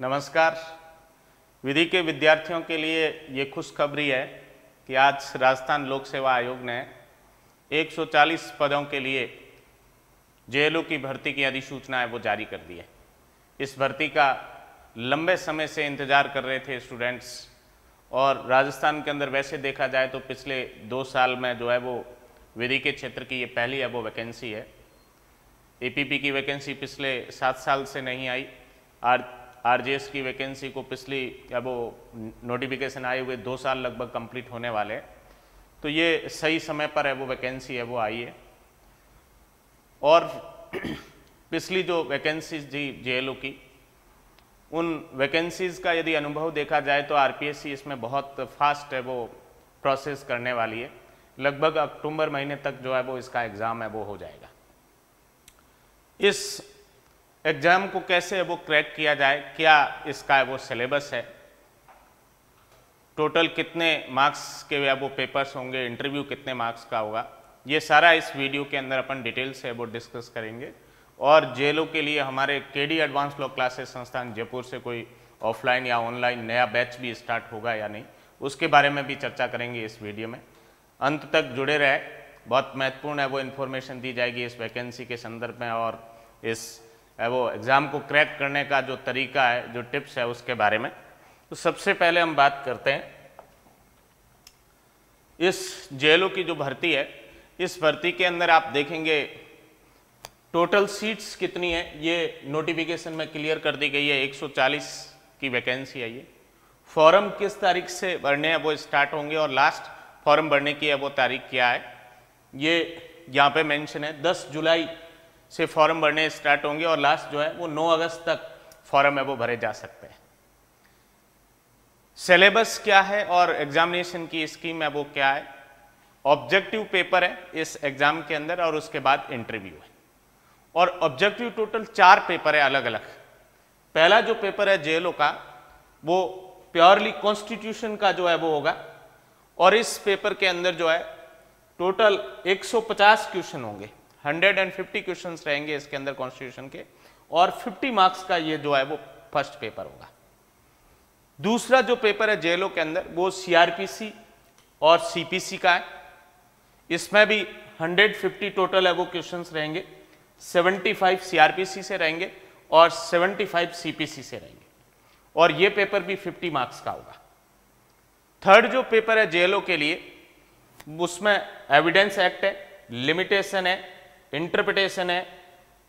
नमस्कार। विधि के विद्यार्थियों के लिए ये खुशखबरी है कि आज राजस्थान लोक सेवा आयोग ने 140 पदों के लिए जेएलओ की भर्ती की अधिसूचना है वो जारी कर दी है। इस भर्ती का लंबे समय से इंतज़ार कर रहे थे स्टूडेंट्स, और राजस्थान के अंदर वैसे देखा जाए तो पिछले 2 साल में जो है वो विधि के क्षेत्र की ये पहली है वो वैकेंसी है। एपीपी की वैकेंसी पिछले 7 साल से नहीं आई। आरजेएस की वैकेंसी को पिछली अब वो नोटिफिकेशन आए हुए 2 साल लगभग कंप्लीट होने वाले हैं, तो ये सही समय पर है वो वैकेंसी है वो आई है। और पिछली जो वैकेंसीज थी जेएलओ की, उन वैकेंसीज का यदि अनुभव देखा जाए तो आरपीएससी इसमें बहुत फास्ट है वो प्रोसेस करने वाली है। लगभग अक्टूबर महीने तक जो है वो इसका एग्ज़ाम है वो हो जाएगा। इस एग्ज़ाम को कैसे है वो क्रैक किया जाए, क्या इसका है वो सिलेबस है, टोटल कितने मार्क्स के वो पेपर्स होंगे, इंटरव्यू कितने मार्क्स का होगा, ये सारा इस वीडियो के अंदर अपन डिटेल से वो डिस्कस करेंगे। और जेएलओ के लिए हमारे केडी एडवांस लॉ क्लासेस संस्थान जयपुर से कोई ऑफलाइन या ऑनलाइन नया बैच भी स्टार्ट होगा या नहीं, उसके बारे में भी चर्चा करेंगे इस वीडियो में। अंत तक जुड़े रहे, बहुत महत्वपूर्ण है वो इन्फॉर्मेशन दी जाएगी इस वैकेंसी के संदर्भ में, और इस वो एग्ज़ाम को क्रैक करने का जो तरीका है, जो टिप्स है उसके बारे में। तो सबसे पहले हम बात करते हैं इस जेएलओ की जो भर्ती है। इस भर्ती के अंदर आप देखेंगे टोटल सीट्स कितनी है, ये नोटिफिकेशन में क्लियर कर दी गई है। 140 की वैकेंसी है ये। फॉर्म किस तारीख से भरने हैं वो स्टार्ट होंगे, और लास्ट फॉर्म भरने की है वो तारीख क्या है ये यहाँ पे मेंशन है। 10 जुलाई से फॉर्म भरने स्टार्ट होंगे और लास्ट जो है वो 9 अगस्त तक फॉर्म है वो भरे जा सकते हैं। सिलेबस क्या है और एग्जामिनेशन की स्कीम है वो क्या है। ऑब्जेक्टिव पेपर है इस एग्जाम के अंदर, और उसके बाद इंटरव्यू है। और ऑब्जेक्टिव टोटल 4 पेपर है अलग अलग। पहला जो पेपर है जेएलओ का वो प्योरली कॉन्स्टिट्यूशन का जो है वो होगा, और इस पेपर के अंदर जो है टोटल 150 क्वेश्चन होंगे। 150 क्वेश्चंस रहेंगे इसके अंदर कॉन्स्टिट्यूशन के, और 50 मार्क्स का ये जो है वो फर्स्ट पेपर होगा। दूसरा जो पेपर है जेएलओ के अंदर वो सीआरपीसी और सीपीसी का है। इसमें भी 150 टोटल है वो क्वेश्चंस रहेंगे। 75 सीआरपीसी से रहेंगे और 75 सीपीसी से रहेंगे, और ये पेपर भी 50 मार्क्स का होगा। थर्ड जो पेपर है जेएलओ के लिए, उसमें एविडेंस एक्ट है, लिमिटेशन है, इंटरप्रिटेशन है,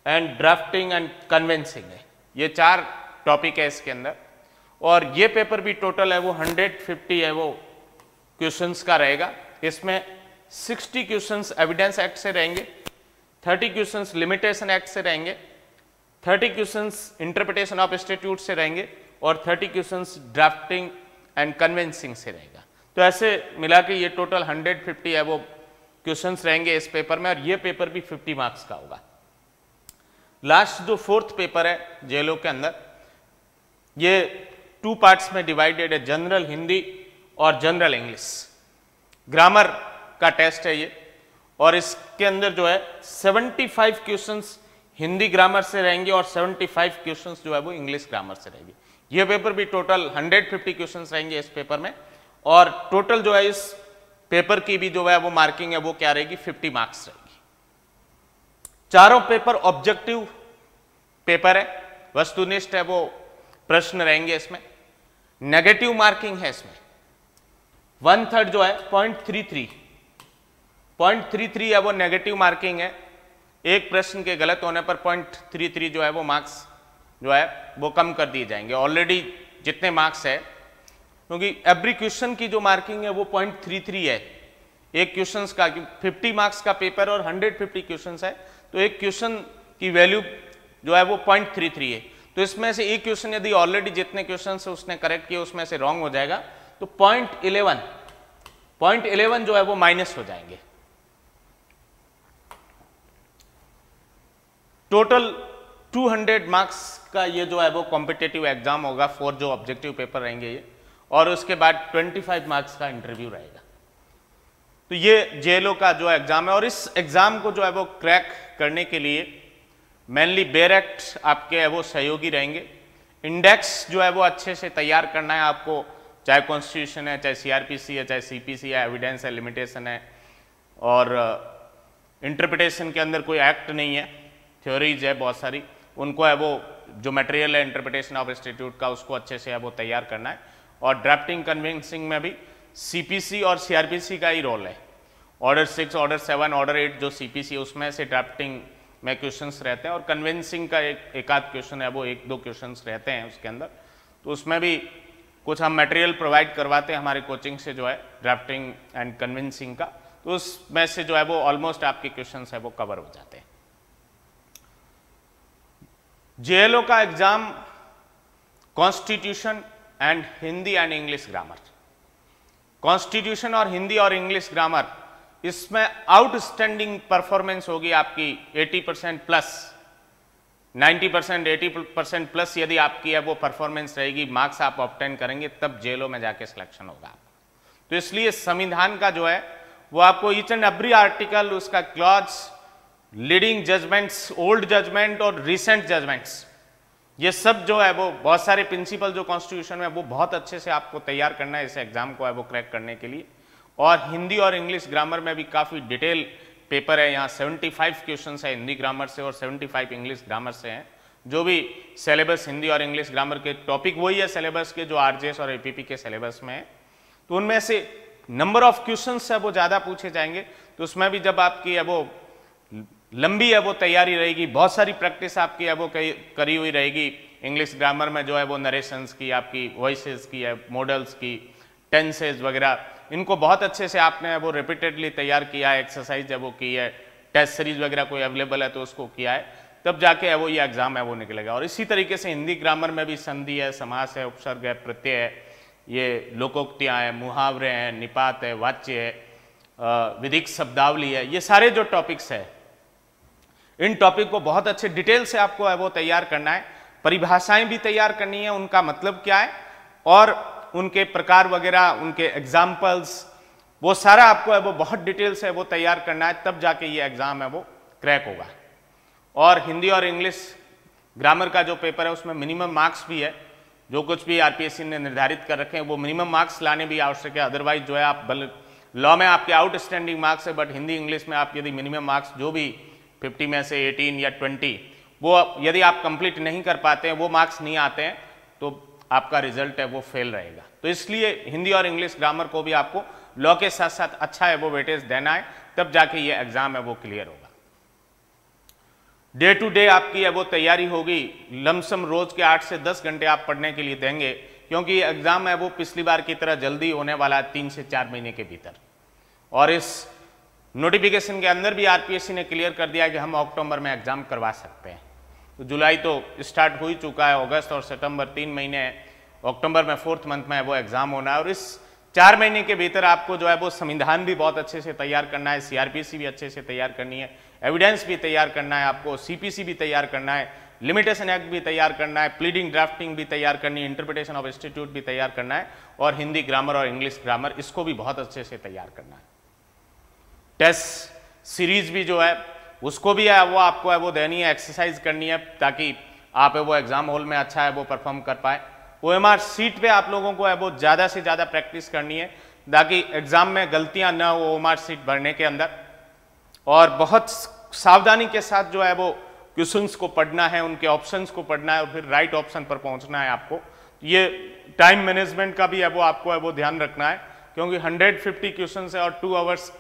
एंड ड्राफ्टिंग एंड कन्वेंसिंग है। ये 4 टॉपिक है इसके अंदर, और ये पेपर भी टोटल है वो 150 है वो क्वेश्चंस का रहेगा। इसमें 60 क्वेश्चंस एविडेंस एक्ट से रहेंगे, 30 क्वेश्चंस लिमिटेशन एक्ट से रहेंगे, 30 क्वेश्चंस इंटरप्रिटेशन ऑफ स्टैट्यूट से रहेंगे, और 30 क्वेश्चंस ड्राफ्टिंग एंड कन्वेंसिंग से रहेगा। तो ऐसे मिला के ये टोटल 150 है वो क्वेश्चंस रहेंगे इस पेपर में, और ये पेपर भी 50 मार्क्स का होगा। लास्ट जो 4th पेपर है जेएलओ के अंदर, ये 2 पार्ट्स में डिवाइडेड है, जनरल हिंदी और जनरल इंग्लिश। ग्रामर का टेस्ट है ये, और इसके अंदर जो है 75 क्वेश्चंस हिंदी ग्रामर से रहेंगे और 75 क्वेश्चंस जो है वो इंग्लिश ग्रामर से रहेंगे। ये पेपर भी टोटल 150 क्वेश्चंस रहेंगे इस पेपर में, और टोटल जो है इस पेपर की भी जो है वो मार्किंग है वो क्या रहेगी, 50 मार्क्स रहेगी। चारों पेपर ऑब्जेक्टिव पेपर है, वस्तुनिष्ठ है वो प्रश्न रहेंगे इसमें। नेगेटिव मार्किंग है इसमें 1/3 जो है 0.33 है वो नेगेटिव मार्किंग है। एक प्रश्न के गलत होने पर 0.33 जो है वो मार्क्स जो है वो कम कर दिए जाएंगे। ऑलरेडी जितने मार्क्स है, क्योंकि एवरी क्वेश्चन की जो मार्किंग है वो 0.33 है एक क्वेश्चन का। 50 मार्क्स का पेपर और 150 क्वेश्चन है, तो एक क्वेश्चन की वैल्यू जो है वो 0.33 है। तो इसमें से एक क्वेश्चन यदि ऑलरेडी जितने क्वेश्चन से उसने करेक्ट किए उसमें से रॉन्ग हो जाएगा, तो 0.11 जो है वो माइनस हो जाएंगे। टोटल 200 मार्क्स का ये जो है वो कॉम्पिटिटिव एग्जाम होगा, 4 जो ऑब्जेक्टिव पेपर रहेंगे ये, और उसके बाद 25 मार्क्स का इंटरव्यू रहेगा। तो ये जेएलओ का जो एग्जाम है, और इस एग्जाम को जो है वो क्रैक करने के लिए मेनली बेयर एक्ट आपके है वो सहयोगी रहेंगे। इंडेक्स जो है वो अच्छे से तैयार करना है आपको, चाहे कॉन्स्टिट्यूशन है, चाहे सीआरपीसी है, चाहे सीपीसी है, एविडेंस है, लिमिटेशन है, और इंटरप्रिटेशन के अंदर कोई एक्ट नहीं है, थ्योरीज है बहुत सारी, उनको है वो जो मटेरियल है इंटरप्रिटेशन ऑफ इंस्टीट्यूट का उसको अच्छे से है वो तैयार करना है। और ड्राफ्टिंग कन्विंसिंग में भी सीपीसी और सीआरपीसी का ही रोल है। ऑर्डर 6, ऑर्डर 7, ऑर्डर 8 जो सीपीसी उसमें से ड्राफ्टिंग में क्वेश्चंस रहते हैं, और कन्विंसिंग का एक आध क्वेश्चन है वो 1-2 क्वेश्चंस रहते हैं उसके अंदर, तो उसमें भी कुछ हम मटेरियल प्रोवाइड करवाते हैं हमारी कोचिंग से जो है ड्राफ्टिंग एंड कन्विंसिंग का, तो उसमें से जो है वो ऑलमोस्ट आपके क्वेश्चंस है वो कवर हो जाते हैं। जेएलओ का exam constitution and Hindi and English grammar, constitution और हिंदी और इंग्लिश ग्रामर, इसमें आउटस्टैंडिंग परफॉर्मेंस होगी आपकी 80% प्लस, 90%, 80% प्लस यदि आपकी है वो परफॉर्मेंस रहेगी, मार्क्स आप ऑब्टेन करेंगे, तब जेएलओ में जाके सिलेक्शन होगा। तो इसलिए संविधान का जो है वो आपको ईच एंड एवरी आर्टिकल, उसका clause, leading judgments, old judgment और रिसेंट जजमेंट्स, ये सब जो है वो बहुत सारे प्रिंसिपल जो कॉन्स्टिट्यूशन में वो बहुत अच्छे से आपको तैयार करना है इस एग्जाम को है वो क्रैक करने के लिए। और हिंदी और इंग्लिश ग्रामर में भी काफ़ी डिटेल पेपर है, यहाँ 75 क्वेश्चंस है हिंदी ग्रामर से और 75 इंग्लिश ग्रामर से हैं। जो भी सिलेबस हिंदी और इंग्लिश ग्रामर के टॉपिक वही है सिलेबस के जो आरजेएस और एपीपी के सिलेबस में है, तो उनमें से नंबर ऑफ क्वेश्चंस है वो ज़्यादा पूछे जाएंगे। तो उसमें भी जब आपकी है वो लंबी है वो तैयारी रहेगी, बहुत सारी प्रैक्टिस आपकी है वो करी हुई रहेगी। इंग्लिश ग्रामर में जो है वो नरेशंस की, आपकी वॉइसेस की है, मॉडल्स की, टेंसेज वगैरह, इनको बहुत अच्छे से आपने वो रिपीटेडली तैयार किया है, एक्सरसाइज है वो की है, टेस्ट सीरीज वगैरह कोई अवेलेबल है तो उसको किया है, तब जाके है वो ये एग्जाम है वो निकलेगा। और इसी तरीके से हिंदी ग्रामर में भी संधि है, समास है, उपसर्ग है, प्रत्यय है, ये लोकोक्तियाँ हैं, मुहावरे हैं, निपात है, वाच्य है, विधिक शब्दावली है, ये सारे जो टॉपिक्स है इन टॉपिक को बहुत अच्छे डिटेल से आपको है वो तैयार करना है। परिभाषाएं भी तैयार करनी है, उनका मतलब क्या है और उनके प्रकार वगैरह, उनके एग्जाम्पल्स, वो सारा आपको है वो बहुत डिटेल से वो तैयार करना है, तब जाके ये एग्जाम है वो क्रैक होगा। और हिंदी और इंग्लिश ग्रामर का जो पेपर है उसमें मिनिमम मार्क्स भी है, जो कुछ भी आरपीएससी ने निर्धारित कर रखे हैं वो मिनिमम मार्क्स लाने भी आवश्यक है। अदरवाइज जो है आप लॉ में आपके आउटस्टैंडिंग मार्क्स है, बट हिंदी इंग्लिश में आप यदि मिनिमम मार्क्स जो भी 50 में से 18 या 20 वो यदि आप कंप्लीट नहीं कर पाते हैं, वो मार्क्स नहीं आते हैं, तो आपका रिजल्ट है वो फेल रहेगा। तो इसलिए हिंदी और इंग्लिश ग्रामर को भी आपको लॉ के साथ साथ अच्छा है वो वेटेज देना है, तब जाके ये एग्जाम है वो क्लियर होगा। डे टू डे आपकी है वो तैयारी होगी, लमसम रोज के 8 से 10 घंटे आप पढ़ने के लिए देंगे, क्योंकि एग्जाम है वो पिछली बार की तरह जल्दी होने वाला है, 3 से 4 महीने के भीतर। और इस नोटिफिकेशन के अंदर भी आरपीएससी ने क्लियर कर दिया कि हम अक्टूबर में एग्जाम करवा सकते हैं। तो जुलाई तो स्टार्ट हो ही चुका है, अगस्त और सितंबर 3 महीने है, अक्टूबर में 4th मंथ में वो एग्जाम होना है। और इस 4 महीने के भीतर आपको जो है वो संविधान भी बहुत अच्छे से तैयार करना है, सीआरपीसी भी अच्छे से तैयार करनी है, एविडेंस भी तैयार करना है, आपको सीपीसी भी तैयार करना है, लिमिटेशन एक्ट भी तैयार करना है, प्लीडिंग ड्राफ्टिंग भी तैयार करनी है, इंटरप्रिटेशन ऑफ इंस्टीट्यूट भी तैयार करना है, और हिंदी ग्रामर और इंग्लिश ग्रामर इसको भी बहुत अच्छे से तैयार करना है। टेस्ट सीरीज भी जो है उसको भी है वो आपको है वो देनी है, एक्सरसाइज करनी है, ताकि आप है वो एग्जाम हॉल में अच्छा है वो परफॉर्म कर पाए। ओएमआर सीट पे आप लोगों को है वो ज़्यादा से ज़्यादा प्रैक्टिस करनी है, ताकि एग्जाम में गलतियां ना हो ओएमआर सीट भरने के अंदर। और बहुत सावधानी के साथ जो है वो क्वेश्चंस को पढ़ना है, उनके ऑप्शंस को पढ़ना है और फिर राइट ऑप्शन पर पहुंचना है आपको। ये टाइम मैनेजमेंट का भी है वो आपको है वो ध्यान रखना है, क्योंकि 150 क्वेश्चन है और 2 आवर्स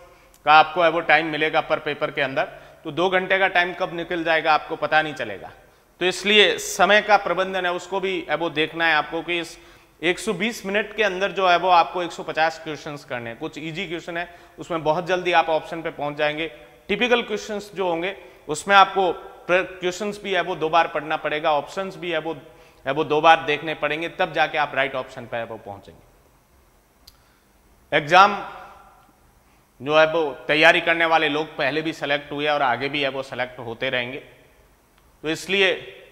का आपको है वो टाइम मिलेगा पर पेपर के अंदर, तो 2 घंटे का टाइम कब निकल जाएगा आपको पता नहीं चलेगा। तो इसलिए समय का प्रबंधन है उसको भी है वो देखना है आपको, कि इस 120 मिनट के अंदर जो है वो आपको 150 क्वेश्चंस करने हैं। कुछ इजी क्वेश्चन है उसमें बहुत जल्दी आप ऑप्शन पे पहुंच जाएंगे, टिपिकल क्वेश्चंस जो होंगे उसमें आपको क्वेश्चंस भी है वो 2 बार पढ़ना पड़ेगा, ऑप्शंस भी है वो 2 बार देखने पड़ेंगे, तब जाके आप राइट ऑप्शन पे है वो पहुंचेंगे। एग्जाम जो है वो तैयारी करने वाले लोग पहले भी सेलेक्ट हुए और आगे भी है वो सेलेक्ट होते रहेंगे। तो इसलिए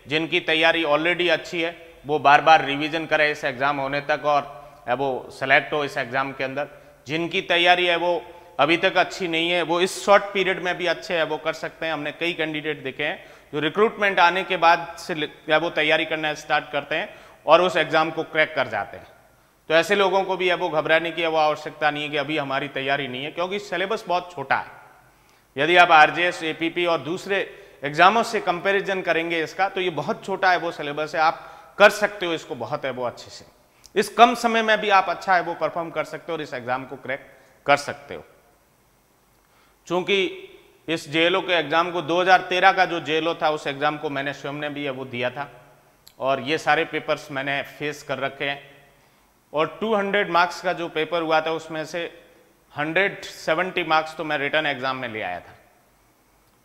जिनकी तैयारी ऑलरेडी अच्छी है वो बार बार रिवीजन करें इस एग्ज़ाम होने तक और है वो सेलेक्ट हो इस एग्ज़ाम के अंदर। जिनकी तैयारी है वो अभी तक अच्छी नहीं है वो इस शॉर्ट पीरियड में भी अच्छे है वो कर सकते हैं। हमने कई कैंडिडेट देखे हैं जो रिक्रूटमेंट आने के बाद से वो तैयारी करना स्टार्ट करते हैं और उस एग्ज़ाम को क्रैक कर जाते हैं। तो ऐसे लोगों को भी वो घबराने की वो आवश्यकता नहीं है कि अभी हमारी तैयारी नहीं है, क्योंकि सिलेबस बहुत छोटा है। यदि आप आरजेएस, एपीपी और दूसरे एग्जामों से कंपैरिजन करेंगे इसका, तो ये बहुत छोटा है वो सिलेबस है, आप कर सकते हो इसको बहुत है वो अच्छे से। इस कम समय में भी आप अच्छा है वो परफॉर्म कर सकते हो और इस एग्जाम को क्रैक कर सकते हो। चूंकि इस जेएलओ के एग्जाम को 2013 का जो जेएलओ था उस एग्जाम को मैंने स्वयं ने भी वो दिया था और ये सारे पेपर्स मैंने फेस कर रखे हैं। और 200 मार्क्स का जो पेपर हुआ था उसमें से 170 मार्क्स तो मैं रिटर्न एग्जाम में ले आया था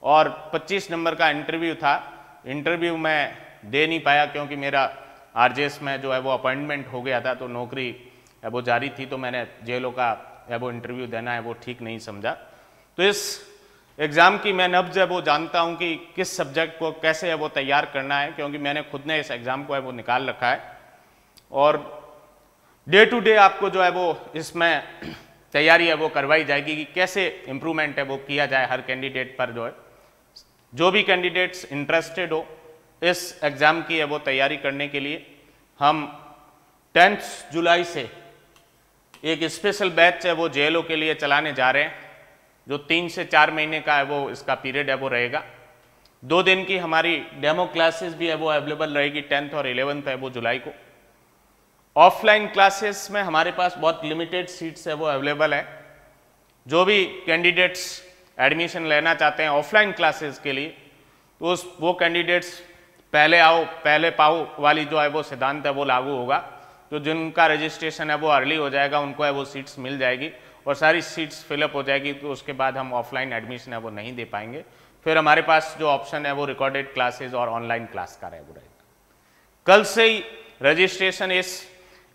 और 25 नंबर का इंटरव्यू था। इंटरव्यू मैं दे नहीं पाया क्योंकि मेरा आरजेएस में जो है वो अपॉइंटमेंट हो गया था, तो नौकरी है वो जारी थी, तो मैंने जेएलओ का है वो इंटरव्यू देना है वो ठीक नहीं समझा। तो इस एग्ज़ाम की मैं नब्ज है वो जानता हूँ कि किस सब्जेक्ट को कैसे है वो तैयार करना है, क्योंकि मैंने खुद ने इस एग्ज़ाम को है वो निकाल रखा है और डे टू डे आपको जो है वो इसमें तैयारी है वो करवाई जाएगी कि कैसे इम्प्रूवमेंट है वो किया जाए हर कैंडिडेट पर। जो है जो भी कैंडिडेट्स इंटरेस्टेड हो इस एग्ज़ाम की है वो तैयारी करने के लिए, हम 10 जुलाई से एक स्पेशल बैच है वो जेएलओ के लिए चलाने जा रहे हैं, जो 3 से 4 महीने का है वो इसका पीरियड है वो रहेगा। 2 दिन की हमारी डेमो क्लासेस भी है वो अवेलेबल रहेगी 10th और 11th है वो जुलाई को। ऑफलाइन क्लासेस में हमारे पास बहुत लिमिटेड सीट्स है वो अवेलेबल है। जो भी कैंडिडेट्स एडमिशन लेना चाहते हैं ऑफलाइन क्लासेस के लिए, तो वो कैंडिडेट्स पहले आओ पहले पाओ वाली जो है वो सिद्धांत है वो लागू होगा। तो जिनका रजिस्ट्रेशन है वो अर्ली हो जाएगा उनको है वो सीट्स मिल जाएगी और सारी सीट्स फिलअप हो जाएगी, तो उसके बाद हम ऑफलाइन एडमिशन है वो नहीं दे पाएंगे। फिर हमारे पास जो ऑप्शन है वो रिकॉर्डेड क्लासेज और ऑनलाइन क्लास का रहेगा। कल से ही रजिस्ट्रेशन इस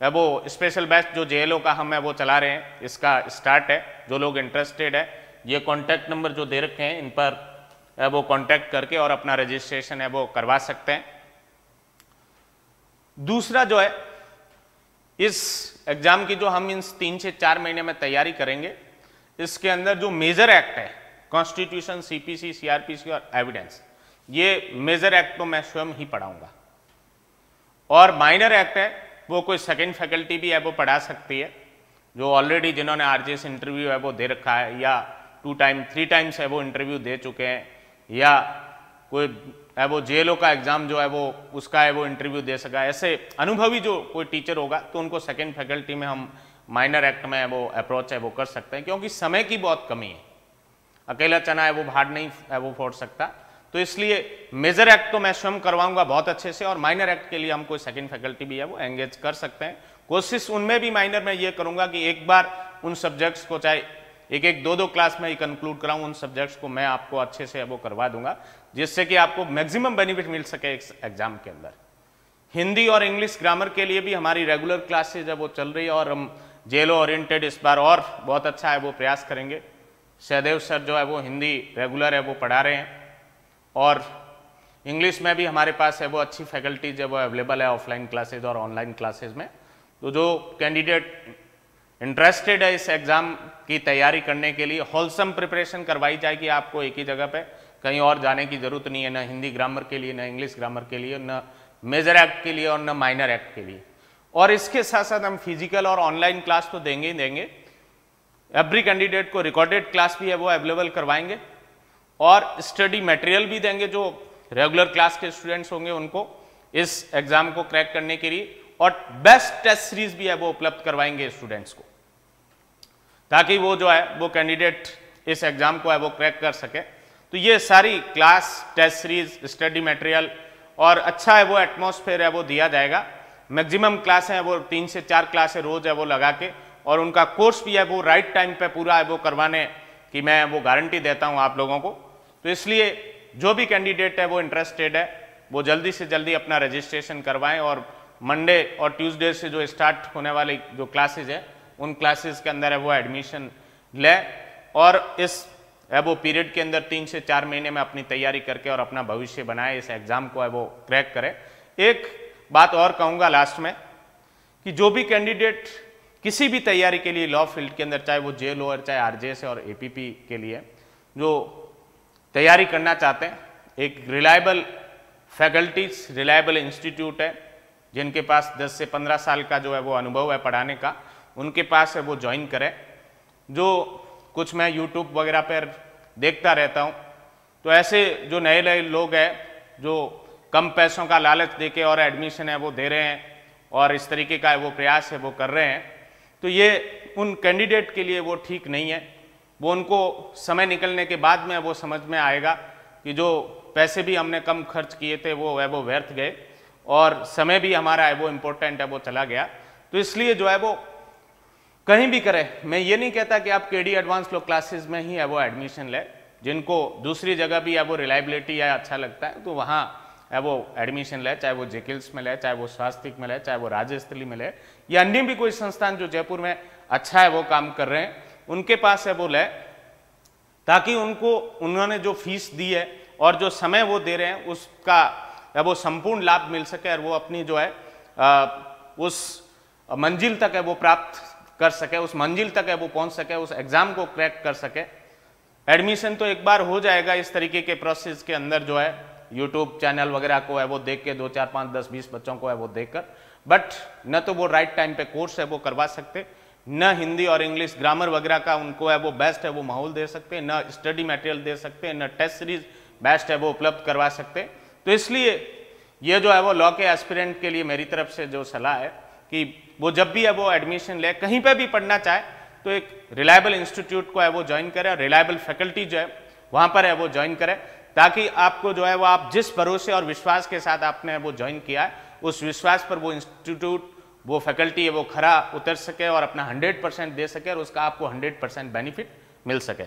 वो स्पेशल बैच जो जेएलओ का हम है वो चला रहे हैं इसका स्टार्ट है। जो लोग इंटरेस्टेड है ये कॉन्टैक्ट नंबर जो दे रखे हैं इन पर वो कॉन्टैक्ट करके और अपना रजिस्ट्रेशन है वो करवा सकते हैं। दूसरा जो है इस एग्जाम की जो हम इन 3 से 4 महीने में तैयारी करेंगे, इसके अंदर जो मेजर एक्ट है कॉन्स्टिट्यूशन, सीपीसी, सीआरपीसी और एविडेंस, ये मेजर एक्ट तो मैं स्वयं ही पढ़ाऊंगा और माइनर एक्ट है वो कोई सेकंड फैकल्टी भी है वो पढ़ा सकती है, जो ऑलरेडी जिन्होंने आरजेएस इंटरव्यू है वो दे रखा है या 2 टाइम 3 टाइम्स है वो इंटरव्यू दे चुके हैं, या कोई है वो जेएलओ का एग्जाम जो है वो उसका है वो इंटरव्यू दे सका। ऐसे अनुभवी जो कोई टीचर होगा तो उनको सेकंड फैकल्टी में हम माइनर एक्ट में वो अप्रोच है वो कर सकते हैं, क्योंकि समय की बहुत कमी है। अकेला चना है वो भाड़ नहीं है वो फोड़ सकता, तो इसलिए मेजर एक्ट तो मैं स्वयं करवाऊंगा बहुत अच्छे से और माइनर एक्ट के लिए हम कोई सेकंड फैकल्टी भी है वो एंगेज कर सकते हैं। कोशिश उनमें भी माइनर में ये करूंगा कि एक बार उन सब्जेक्ट्स को चाहे एक 2 क्लास में ही कंक्लूड कराऊं, उन सब्जेक्ट्स को मैं आपको अच्छे से वो करवा दूंगा, जिससे कि आपको मैक्सिमम बेनिफिट मिल सके इस एग्जाम के अंदर। हिंदी और इंग्लिश ग्रामर के लिए भी हमारी रेगुलर क्लासेज है वो चल रही है और हम जेएलओ ओरिएंटेड इस बार और बहुत अच्छा है वो प्रयास करेंगे। सहदेव सर जो है वो हिंदी रेगुलर है वो पढ़ा रहे हैं और इंग्लिश में भी हमारे पास है वो अच्छी फैकल्टीज है वो अवेलेबल है ऑफलाइन क्लासेज और ऑनलाइन क्लासेज में। तो जो कैंडिडेट इंटरेस्टेड है इस एग्ज़ाम की तैयारी करने के लिए, होलसम प्रिपरेशन करवाई जाएगी आपको एक ही जगह पे, कहीं और जाने की ज़रूरत नहीं है, ना हिंदी ग्रामर के लिए, ना इंग्लिश ग्रामर के लिए, ना मेजर एक्ट के लिए और ना माइनर एक्ट के लिए। और इसके साथ साथ हम फिजिकल और ऑनलाइन क्लास तो देंगे ही देंगे। एवरी कैंडिडेट को रिकॉर्डेड क्लास भी है वो अवेलेबल करवाएंगे और स्टडी मटेरियल भी देंगे जो रेगुलर क्लास के स्टूडेंट्स होंगे उनको इस एग्जाम को क्रैक करने के लिए, और बेस्ट टेस्ट सीरीज भी है वो उपलब्ध करवाएंगे स्टूडेंट्स को, ताकि वो जो है वो कैंडिडेट इस एग्जाम को है वो क्रैक कर सके। तो ये सारी class, test series, study material और अच्छा है वो एटमॉस्फेयर है वो दिया जाएगा। मैक्सिमम क्लासें हैं वो 3 से 4 क्लासें रोज है वो लगा के, और उनका कोर्स भी है वो राइट टाइम पे पूरा है वो करवाने की मैं वो गारंटी देता हूँ आप लोगों को। तो इसलिए जो भी कैंडिडेट है वो इंटरेस्टेड है वो जल्दी से जल्दी अपना रजिस्ट्रेशन करवाएं और मंडे और ट्यूसडे से जो स्टार्ट होने वाली जो क्लासेज है उन क्लासेस के अंदर है वो एडमिशन ले और इस वो पीरियड के अंदर 3 से 4 महीने में अपनी तैयारी करके और अपना भविष्य बनाए, इस एग्जाम को है वो क्रैक करे। एक बात और कहूँगा लास्ट में कि जो भी कैंडिडेट किसी भी तैयारी के लिए लॉ फील्ड के अंदर, चाहे वो जेएलओ चाहे आरजेएस और एपीपी के लिए जो तैयारी करना चाहते हैं, एक रिलायबल फैकल्टीज, रिलायबल इंस्टीट्यूट है, जिनके पास 10 से 15 साल का जो है वो अनुभव है पढ़ाने का, उनके पास है वो ज्वाइन करें। जो कुछ मैं यूट्यूब वगैरह पर देखता रहता हूँ, तो ऐसे जो नए नए लोग हैं जो कम पैसों का लालच देके और एडमिशन है वो दे रहे हैं और इस तरीके का वो प्रयास है वो कर रहे हैं, तो ये उन कैंडिडेट के लिए वो ठीक नहीं है। वो उनको समय निकलने के बाद में वो समझ में आएगा कि जो पैसे भी हमने कम खर्च किए थे वो है वो व्यर्थ गए और समय भी हमारा है वो इम्पोर्टेंट है वो चला गया। तो इसलिए जो है वो कहीं भी करें, मैं ये नहीं कहता कि आप केडी एडवांस लो क्लासेस में ही है वो एडमिशन ले, जिनको दूसरी जगह भी है वो रिलायबिलिटी है अच्छा लगता है तो वहाँ है वो एडमिशन ले, चाहे वो जेकिल्स में ले, चाहे वो स्वास्तिक में ले, चाहे वो राजस्थली में ले, या अन्य भी कोई संस्थान जो जयपुर में अच्छा है वो काम कर रहे हैं उनके पास है वो ले, ताकि उनको उन्होंने जो फीस दी है और जो समय वो दे रहे हैं उसका है वो संपूर्ण लाभ मिल सके और वो अपनी जो है उस मंजिल तक है वो प्राप्त कर सके, उस मंजिल तक है वो पहुंच सके, उस एग्जाम को क्रैक कर सके। एडमिशन तो एक बार हो जाएगा इस तरीके के प्रोसेस के अंदर जो है यूट्यूब चैनल वगैरह को है वो देख के 2, 4, 5, 10, 20 बच्चों को है वो देखकर, बट न तो वो राइट टाइम पे कोर्स है वो करवा सकते, न हिंदी और इंग्लिश ग्रामर वगैरह का उनको है वो बेस्ट है वो माहौल दे सकते, न स्टडी मटेरियल दे सकते, न टेस्ट सीरीज बेस्ट है वो उपलब्ध करवा सकते। तो इसलिए ये जो है वो लॉ के एस्पिरेंट के लिए मेरी तरफ से जो सलाह है कि वो जब भी है वो एडमिशन ले, कहीं पे भी पढ़ना चाहे तो एक रिलायबल इंस्टीट्यूट को है वो ज्वाइन करें, रिलायबल फैकल्टी जो है वहाँ पर है वो ज्वाइन करें, ताकि आपको जो है वो आप जिस भरोसे और विश्वास के साथ आपने वो ज्वाइन किया है उस विश्वास पर वो इंस्टीट्यूट वो फैकल्टी है वो खरा उतर सके और अपना 100% दे सके और उसका आपको 100% बेनिफिट मिल सके।